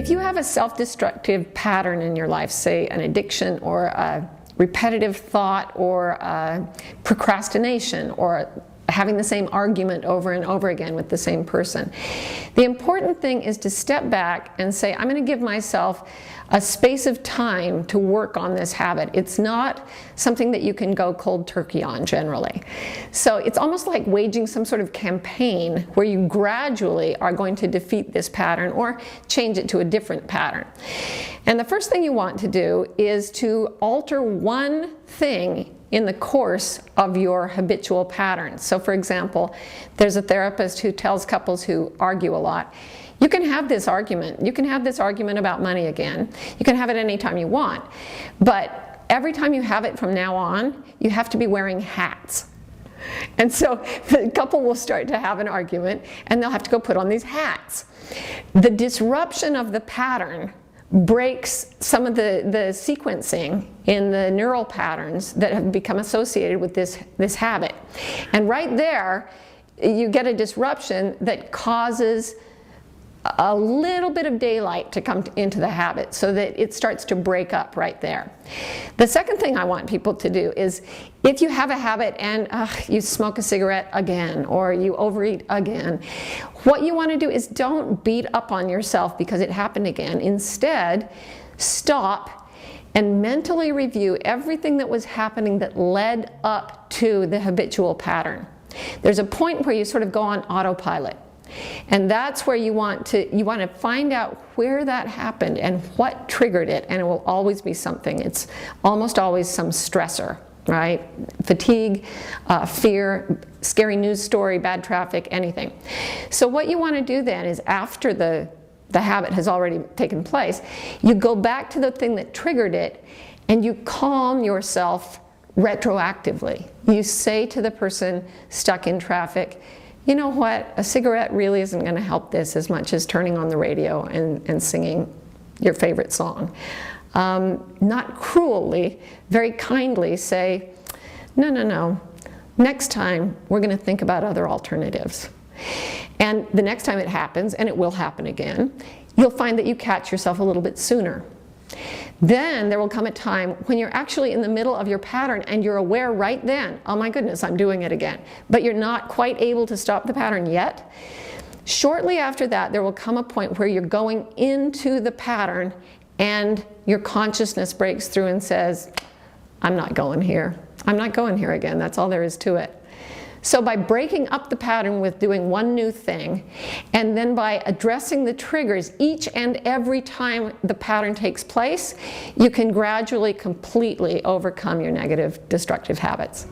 If you have a self-destructive pattern in your life, say an addiction or a repetitive thought or procrastination or having the same argument over and over again with the same person, the important thing is to step back and say, I'm going to give myself a space of time to work on this habit. It's not something that you can go cold turkey on generally. So it's almost like waging some sort of campaign where you gradually are going to defeat this pattern or change it to a different pattern. And the first thing you want to do is to alter one thing in the course of your habitual patterns. So for example, there's a therapist who tells couples who argue a lot, you can have this argument. You can have this argument about money again. You can have it anytime you want. But every time you have it from now on, you have to be wearing hats. And so the couple will start to have an argument and they'll have to go put on these hats. The disruption of the pattern breaks some of the sequencing in the neural patterns that have become associated with this habit. And right there, you get a disruption that causes a little bit of daylight to come into the habit so that it starts to break up right there. The second thing I want people to do is, if you have a habit and you smoke a cigarette again or you overeat again, what you want to do is don't beat up on yourself because it happened again. Instead, stop and mentally review everything that was happening that led up to the habitual pattern. There's a point where you sort of go on autopilot. And that's where you want to find out where that happened and what triggered it, and it will always be something. It's almost always some stressor, right? Fatigue, fear, scary news story, bad traffic, anything. So what you want to do then is, after the habit has already taken place, you go back to the thing that triggered it and you calm yourself retroactively. You say to the person stuck in traffic, you know what, a cigarette really isn't going to help this as much as turning on the radio and singing your favorite song. Not cruelly, very kindly say, no, next time we're going to think about other alternatives. And the next time it happens, and it will happen again, you'll find that you catch yourself a little bit sooner. Then there will come a time when you're actually in the middle of your pattern and you're aware right then, oh my goodness, I'm doing it again. But you're not quite able to stop the pattern yet. Shortly after that, there will come a point where you're going into the pattern and your consciousness breaks through and says, I'm not going here. I'm not going here again. That's all there is to it. So by breaking up the pattern with doing one new thing, and then by addressing the triggers each and every time the pattern takes place, you can gradually, completely overcome your negative, destructive habits.